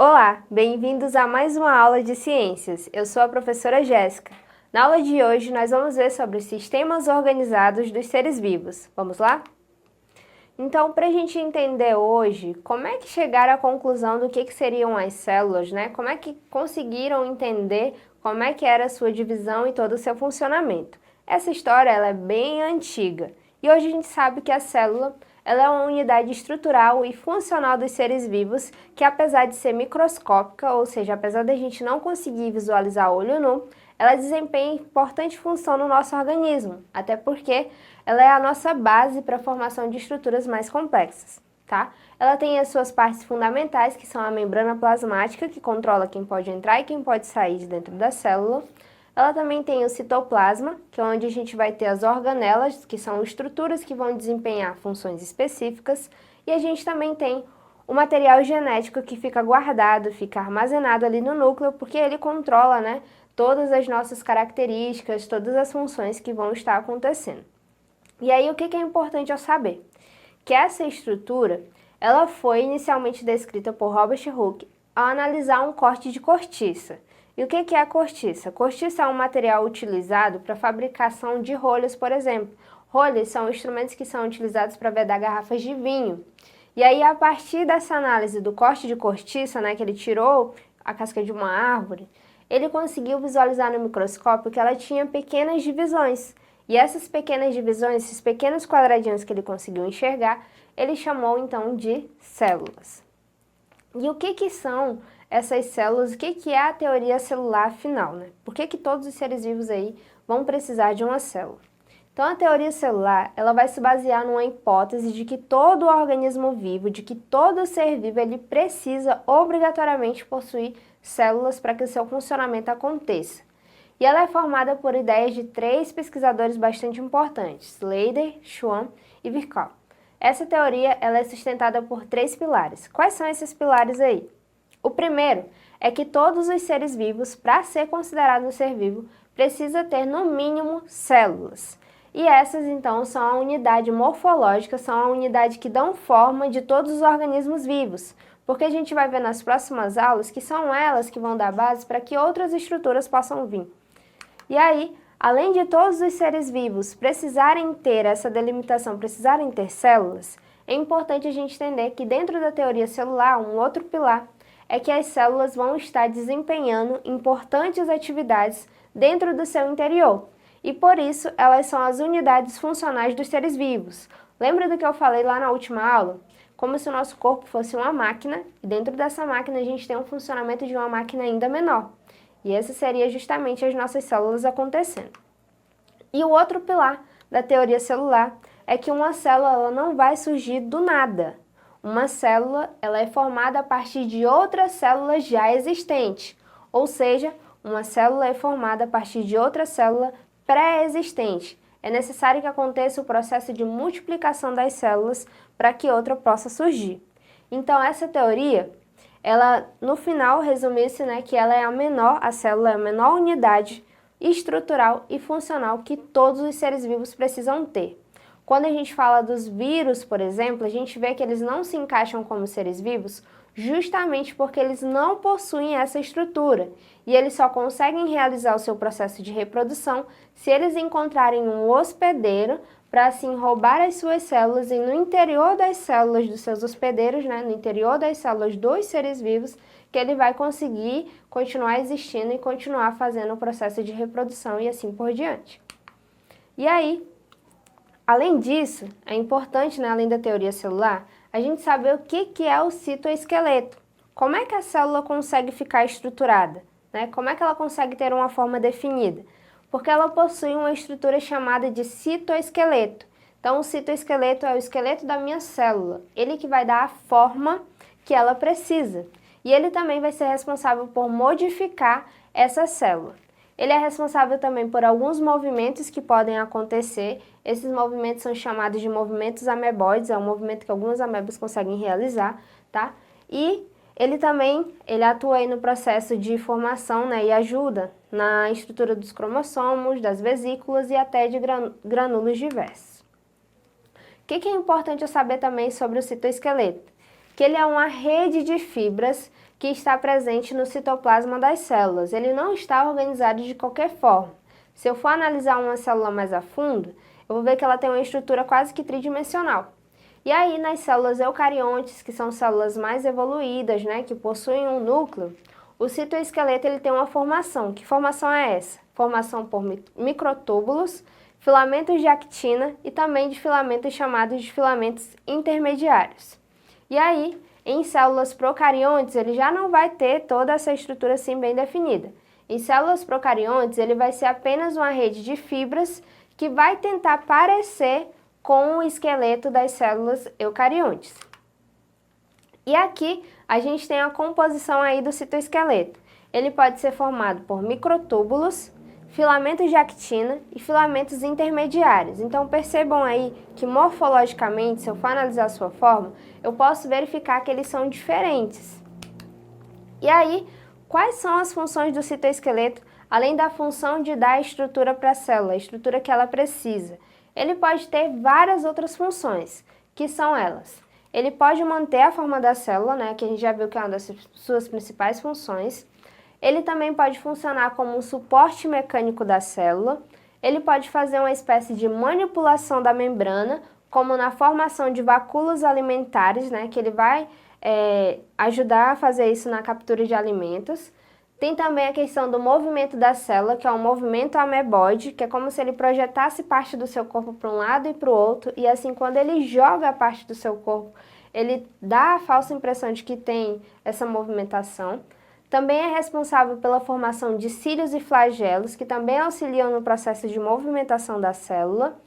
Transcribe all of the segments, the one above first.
Olá, bem-vindos a mais uma aula de ciências. Eu sou a professora Jéssica. Na aula de hoje, nós vamos ver sobre os sistemas organizados dos seres vivos. Vamos lá? Então, para a gente entender hoje como é que chegaram à conclusão do que seriam as células, né? Como é que conseguiram entender como é que era a sua divisão e todo o seu funcionamento. Essa história ela é bem antiga e hoje a gente sabe que a célula ela é uma unidade estrutural e funcional dos seres vivos que, apesar de ser microscópica, ou seja, apesar da gente não conseguir visualizar a olho nu, ela desempenha importante função no nosso organismo, até porque ela é a nossa base para a formação de estruturas mais complexas, tá? Ela tem as suas partes fundamentais, que são a membrana plasmática, que controla quem pode entrar e quem pode sair de dentro da célula. Ela também tem o citoplasma, que é onde a gente vai ter as organelas, que são estruturas que vão desempenhar funções específicas. E a gente também tem o material genético que fica guardado, fica armazenado ali no núcleo, porque ele controla, né, todas as nossas características, todas as funções que vão estar acontecendo. E aí o que é importante eu saber? Que essa estrutura, ela foi inicialmente descrita por Robert Hooke ao analisar um corte de cortiça. E o que é a cortiça? Cortiça é um material utilizado para a fabricação de rolhas, por exemplo. Rolhas são instrumentos que são utilizados para vedar garrafas de vinho. E aí, a partir dessa análise do corte de cortiça, né, que ele tirou a casca de uma árvore, ele conseguiu visualizar no microscópio que ela tinha pequenas divisões. E essas pequenas divisões, esses pequenos quadradinhos que ele conseguiu enxergar, ele chamou então de células. E o que são essas células? O que é a teoria celular afinal, né? Por que todos os seres vivos aí vão precisar de uma célula? Então a teoria celular, ela vai se basear numa hipótese de que todo organismo vivo, de que todo ser vivo, ele precisa obrigatoriamente possuir células para que o seu funcionamento aconteça. E ela é formada por ideias de três pesquisadores bastante importantes, Slater, Schwann e Virchow. Essa teoria ela é sustentada por três pilares. Quais são esses pilares aí? O primeiro é que todos os seres vivos, para ser considerado um ser vivo, precisa ter no mínimo células. E essas então são a unidade morfológica, são a unidade que dão forma de todos os organismos vivos. Porque a gente vai ver nas próximas aulas que são elas que vão dar base para que outras estruturas possam vir. E aí, além de todos os seres vivos precisarem ter essa delimitação, precisarem ter células, é importante a gente entender que dentro da teoria celular, um outro pilar é que as células vão estar desempenhando importantes atividades dentro do seu interior. E por isso, elas são as unidades funcionais dos seres vivos. Lembra do que eu falei lá na última aula? Como se o nosso corpo fosse uma máquina, e dentro dessa máquina a gente tem um funcionamento de uma máquina ainda menor. E essa seria justamente as nossas células acontecendo. E o outro pilar da teoria celular é que uma célula ela não vai surgir do nada. Uma célula ela é formada a partir de outras células já existentes, ou seja, uma célula é formada a partir de outra célula pré-existente. É necessário que aconteça o processo de multiplicação das células para que outra possa surgir. Então, essa teoria, ela, no final, resumiu-se, né, que ela é a célula é a menor unidade estrutural e funcional que todos os seres vivos precisam ter. Quando a gente fala dos vírus, por exemplo, a gente vê que eles não se encaixam como seres vivos justamente porque eles não possuem essa estrutura e eles só conseguem realizar o seu processo de reprodução se eles encontrarem um hospedeiro para assim roubar as suas células e no interior das células dos seus hospedeiros, né, no interior das células dos seres vivos, que ele vai conseguir continuar existindo e continuar fazendo o processo de reprodução e assim por diante. E aí, além disso, é importante, né, além da teoria celular, a gente saber o que é o citoesqueleto. Como é que a célula consegue ficar estruturada? Né? Como é que ela consegue ter uma forma definida? Porque ela possui uma estrutura chamada de citoesqueleto. Então, o citoesqueleto é o esqueleto da minha célula. Ele que vai dar a forma que ela precisa. E ele também vai ser responsável por modificar essa célula. Ele é responsável também por alguns movimentos que podem acontecer. Esses movimentos são chamados de movimentos ameboides, é um movimento que algumas amebas conseguem realizar, tá? E ele atua aí no processo de formação, né, e ajuda na estrutura dos cromossomos, das vesículas e até de grânulos diversos. O que é importante eu saber também sobre o citoesqueleto? que ele é uma rede de fibras que está presente no citoplasma das células. Ele não está organizado de qualquer forma. Se eu for analisar uma célula mais a fundo, eu vou ver que ela tem uma estrutura quase que tridimensional. E aí, nas células eucariontes, que são células mais evoluídas, né, que possuem um núcleo, o citoesqueleto ele tem uma formação. Que formação é essa? Formação por microtúbulos, filamentos de actina e também de filamentos chamados de filamentos intermediários. E aí, em células procariontes, ele já não vai ter toda essa estrutura assim bem definida. Em células procariontes, ele vai ser apenas uma rede de fibras que vai tentar parecer com o esqueleto das células eucariontes. E aqui a gente tem a composição aí do citoesqueleto. Ele pode ser formado por microtúbulos, filamentos de actina e filamentos intermediários. Então percebam aí que morfologicamente, se eu for analisar a sua forma, eu posso verificar que eles são diferentes. E aí, quais são as funções do citoesqueleto, além da função de dar estrutura para a célula, a estrutura que ela precisa? Ele pode ter várias outras funções, que são elas. Ele pode manter a forma da célula, né, que a gente já viu que é uma das suas principais funções. Ele também pode funcionar como um suporte mecânico da célula. Ele pode fazer uma espécie de manipulação da membrana, como na formação de vacúolos alimentares, né, que ele vai ajudar a fazer isso na captura de alimentos. Tem também a questão do movimento da célula, que é um movimento ameboide, que é como se ele projetasse parte do seu corpo para um lado e para o outro, e assim, quando ele joga a parte do seu corpo, ele dá a falsa impressão de que tem essa movimentação. Também é responsável pela formação de cílios e flagelos, que também auxiliam no processo de movimentação da célula.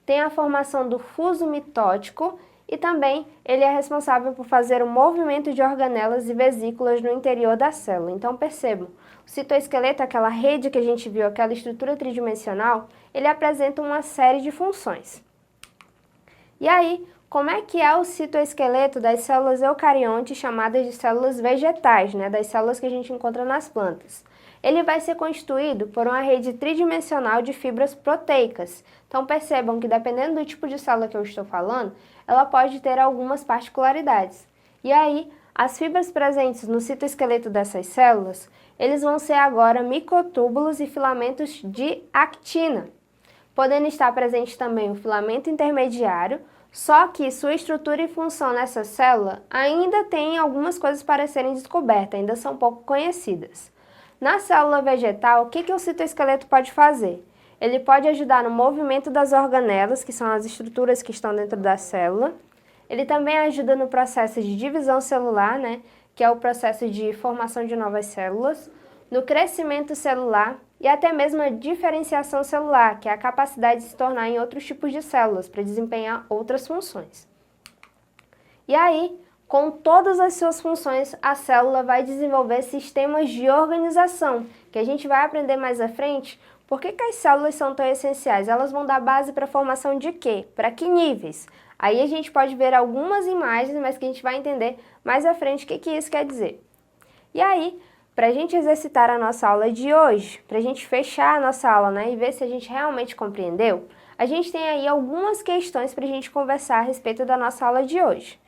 Tem a formação do fuso mitótico, e também ele é responsável por fazer o movimento de organelas e vesículas no interior da célula. Então percebam, o citoesqueleto, aquela rede que a gente viu, aquela estrutura tridimensional, ele apresenta uma série de funções. E aí, como é que é o citoesqueleto das células eucariontes, chamadas de células vegetais, né, das células que a gente encontra nas plantas? Ele vai ser constituído por uma rede tridimensional de fibras proteicas. Então percebam que dependendo do tipo de célula que eu estou falando, ela pode ter algumas particularidades. E aí, as fibras presentes no citoesqueleto dessas células, eles vão ser agora microtúbulos e filamentos de actina, podendo estar presente também o filamento intermediário, só que sua estrutura e função nessa célula ainda tem algumas coisas para serem descobertas, ainda são pouco conhecidas. Na célula vegetal, o que o citoesqueleto pode fazer? Ele pode ajudar no movimento das organelas, que são as estruturas que estão dentro da célula. Ele também ajuda no processo de divisão celular, né, que é o processo de formação de novas células, no crescimento celular e até mesmo a diferenciação celular, que é a capacidade de se tornar em outros tipos de células para desempenhar outras funções. E aí, com todas as suas funções, a célula vai desenvolver sistemas de organização, que a gente vai aprender mais à frente. Por que as células são tão essenciais? Elas vão dar base para a formação de quê? Para que níveis? Aí a gente pode ver algumas imagens, mas que a gente vai entender mais à frente o que isso quer dizer. E aí, para a gente exercitar a nossa aula de hoje, para a gente fechar a nossa aula, né, e ver se a gente realmente compreendeu, a gente tem aí algumas questões para a gente conversar a respeito da nossa aula de hoje.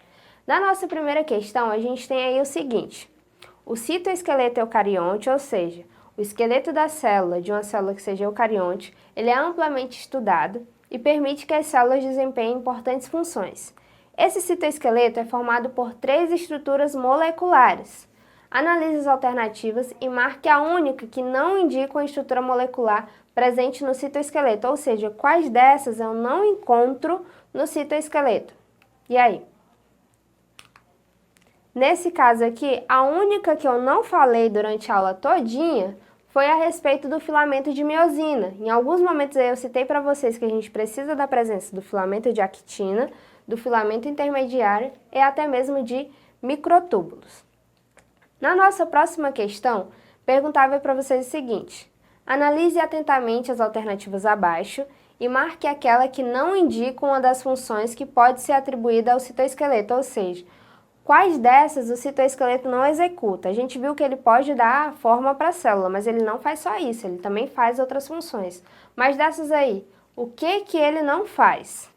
Na nossa primeira questão, a gente tem aí o seguinte: o citoesqueleto eucarionte, ou seja, o esqueleto da célula, de uma célula que seja eucarionte, ele é amplamente estudado e permite que as células desempenhem importantes funções. Esse citoesqueleto é formado por 3 estruturas moleculares. Analise as alternativas e marque a única que não indica uma estrutura molecular presente no citoesqueleto, ou seja, quais dessas eu não encontro no citoesqueleto. E aí? Nesse caso aqui, a única que eu não falei durante a aula todinha foi a respeito do filamento de miosina. Em alguns momentos aí eu citei para vocês que a gente precisa da presença do filamento de actina, do filamento intermediário e até mesmo de microtúbulos. Na nossa próxima questão, perguntava para vocês o seguinte: analise atentamente as alternativas abaixo e marque aquela que não indica uma das funções que pode ser atribuída ao citoesqueleto, ou seja, quais dessas o citoesqueleto não executa? A gente viu que ele pode dar forma para a célula, mas ele não faz só isso, ele também faz outras funções. Mas dessas aí, o que ele não faz?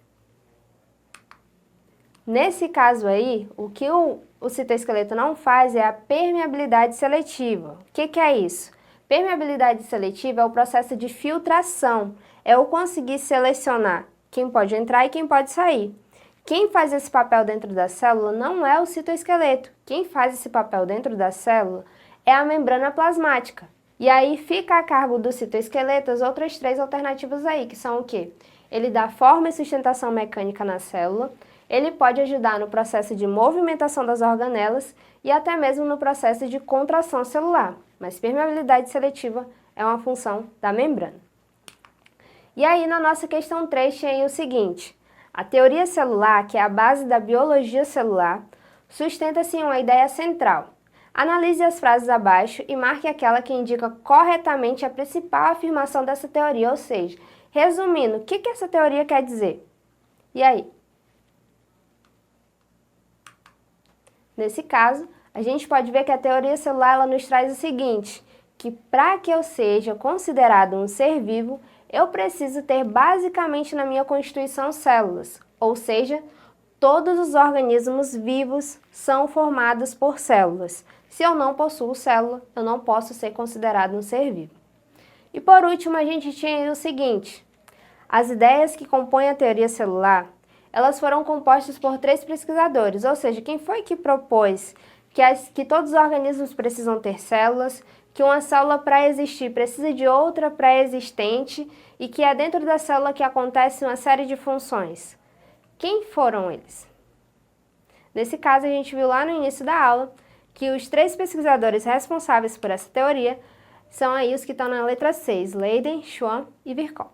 Nesse caso aí, o que o o citoesqueleto não faz é a permeabilidade seletiva. O que é isso? Permeabilidade seletiva é o processo de filtração, é o conseguir selecionar quem pode entrar e quem pode sair. Quem faz esse papel dentro da célula não é o citoesqueleto. Quem faz esse papel dentro da célula é a membrana plasmática. E aí fica a cargo do citoesqueleto as outras 3 alternativas aí, que são o quê? Ele dá forma e sustentação mecânica na célula, ele pode ajudar no processo de movimentação das organelas e até mesmo no processo de contração celular. Mas permeabilidade seletiva é uma função da membrana. E aí na nossa questão 3 tem o seguinte: a teoria celular, que é a base da biologia celular, sustenta-se em uma ideia central. Analise as frases abaixo e marque aquela que indica corretamente a principal afirmação dessa teoria, ou seja, resumindo, o que essa teoria quer dizer? E aí? Nesse caso, a gente pode ver que a teoria celular ela nos traz o seguinte, que para que eu seja considerado um ser vivo, eu preciso ter basicamente na minha constituição células, ou seja, todos os organismos vivos são formados por células. Se eu não possuo célula, eu não posso ser considerado um ser vivo. E por último, a gente tinha o seguinte, as ideias que compõem a teoria celular, elas foram compostas por 3 pesquisadores, ou seja, quem foi que propôs que todos os organismos precisam ter células, que uma célula para existir precisa de outra pré-existente e que é dentro da célula que acontece uma série de funções. Quem foram eles? Nesse caso, a gente viu lá no início da aula que os 3 pesquisadores responsáveis por essa teoria são aí os que estão na letra 6, Leiden, Schwann e Virchow.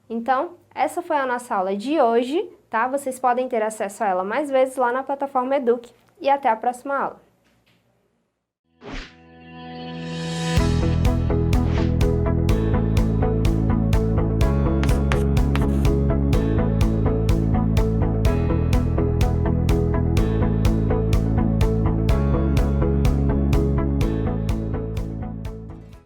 Então, essa foi a nossa aula de hoje, tá? Vocês podem ter acesso a ela mais vezes lá na plataforma Eduque e até a próxima aula.